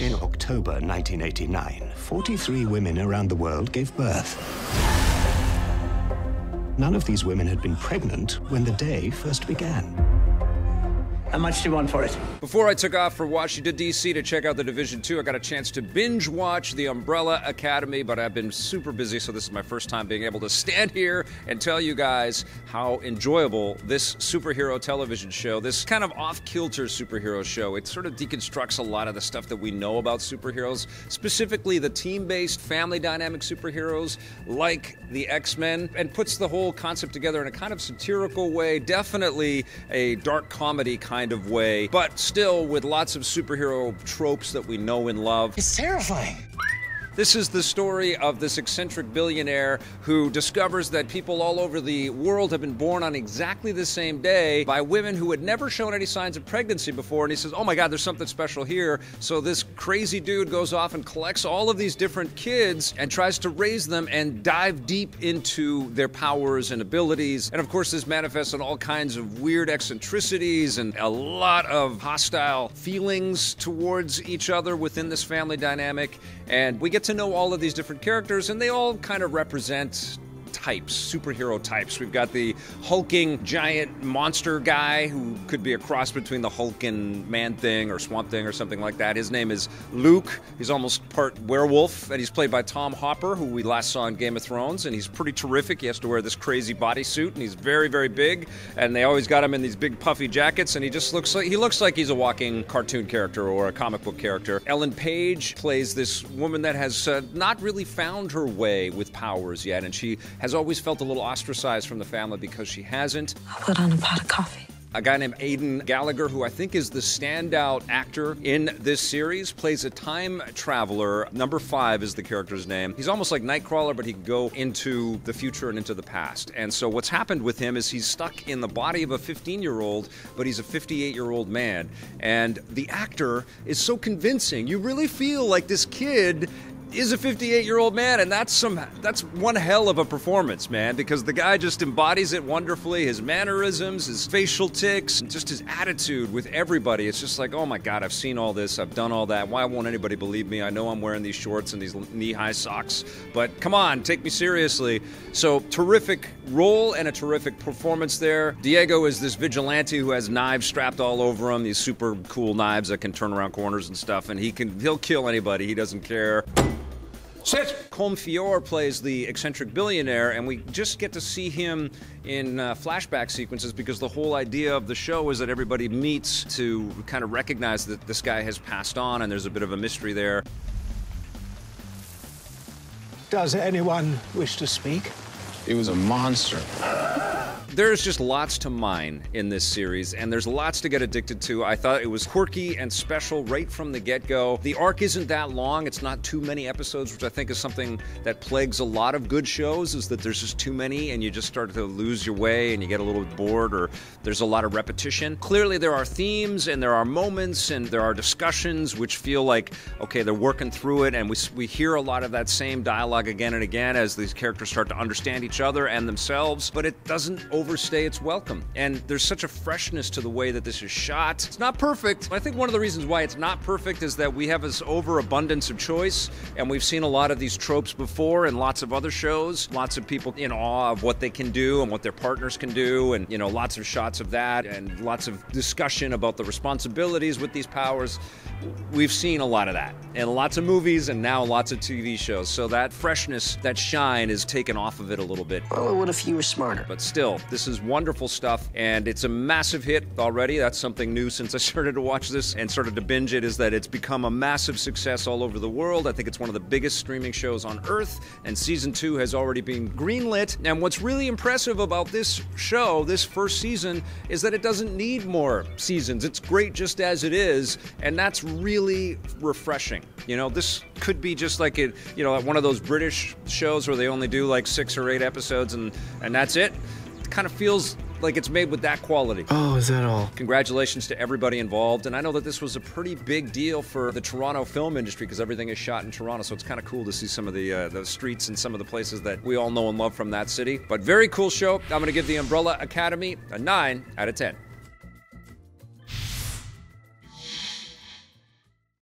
In October 1989, 43 women around the world gave birth. None of these women had been pregnant when the day first began. How much do you want for it? Before I took off for Washington, D.C. to check out the Division 2, I got a chance to binge watch The Umbrella Academy, but I've been super busy, so this is my first time being able to stand here and tell you guys how enjoyable this superhero television show, this kind of off-kilter superhero show, it sort of deconstructs a lot of the stuff that we know about superheroes, specifically the team-based, family dynamic superheroes like the X-Men, and puts the whole concept together in a kind of satirical way, definitely a dark comedy kind of way, but still with lots of superhero tropes that we know and love. It's terrifying. This is the story of this eccentric billionaire who discovers that people all over the world have been born on exactly the same day by women who had never shown any signs of pregnancy before, and he says, oh my God, there's something special here. So this crazy dude goes off and collects all of these different kids and tries to raise them and dive deep into their powers and abilities. And of course, this manifests in all kinds of weird eccentricities and a lot of hostile feelings towards each other within this family dynamic. And we get to know all of these different characters, and they all kind of represent types, superhero types. We've got the hulking giant monster guy who could be a cross between the Hulk and Man-Thing or Swamp-Thing or something like that. His name is Luke. He's almost part werewolf, and he's played by Tom Hopper, who we last saw in Game of Thrones, and he's pretty terrific. He has to wear this crazy bodysuit, and he's very, very big, and they always got him in these big puffy jackets, and he just looks like he's a walking cartoon character or a comic book character. Ellen Page plays this woman that has not really found her way with powers yet, and she has always felt a little ostracized from the family because she hasn't. I'll put on a pot of coffee. A guy named Aidan Gallagher, who I think is the standout actor in this series, plays a time traveler. Number 5 is the character's name. He's almost like Nightcrawler, but he can go into the future and into the past. And so what's happened with him is he's stuck in the body of a 15-year-old, but he's a 58-year-old man. And the actor is so convincing. You really feel like this kid is a 58-year-old man, and that's one hell of a performance, man, because the guy just embodies it wonderfully. His mannerisms, his facial tics, and just his attitude with everybody. It's just like, oh my God, I've seen all this, I've done all that. Why won't anybody believe me? I know I'm wearing these shorts and these knee-high socks, but come on, take me seriously. So, terrific role and a terrific performance there. Diego is this vigilante who has knives strapped all over him, these super cool knives that can turn around corners and stuff, and he'll kill anybody, he doesn't care. Sit! Colm Feore plays the eccentric billionaire, and we just get to see him in flashback sequences because the whole idea of the show is that everybody meets to kind of recognize that this guy has passed on, and there's a bit of a mystery there. Does anyone wish to speak? He was a monster. There's just lots to mine in this series, and there's lots to get addicted to. I thought it was quirky and special right from the get-go. The arc isn't that long. It's not too many episodes, which I think is something that plagues a lot of good shows, is that there's just too many, and you just start to lose your way, and you get a little bored, or there's a lot of repetition. Clearly, there are themes, and there are moments, and there are discussions which feel like, okay, they're working through it, and we hear a lot of that same dialogue again and again as these characters start to understand each other and themselves, but it doesn't overstay its welcome. And there's such a freshness to the way that this is shot. It's not perfect. I think one of the reasons why it's not perfect is that we have this overabundance of choice, and we've seen a lot of these tropes before in lots of other shows. Lots of people in awe of what they can do and what their partners can do, and, you know, lots of shots of that, and lots of discussion about the responsibilities with these powers. We've seen a lot of that in lots of movies and now lots of TV shows. So that freshness, that shine is taken off of it a little bit. Well, what if you were smarter? But still, this is wonderful stuff, and it's a massive hit already. That's something new since I started to watch this and started to binge it, is that it's become a massive success all over the world. I think it's one of the biggest streaming shows on Earth, and season 2 has already been greenlit. And what's really impressive about this show, this first season, is that it doesn't need more seasons. It's great just as it is, and that's really refreshing. You know, this could be just like one of those British shows where they only do like 6 or 8 episodes and that's it. It kind of feels like it's made with that quality. Oh, is that all? Congratulations to everybody involved, and I know that this was a pretty big deal for the Toronto film industry because everything is shot in Toronto, so it's kind of cool to see some of the streets and some of the places that we all know and love from that city. But very cool show. I'm going to give The Umbrella Academy a 9 out of 10.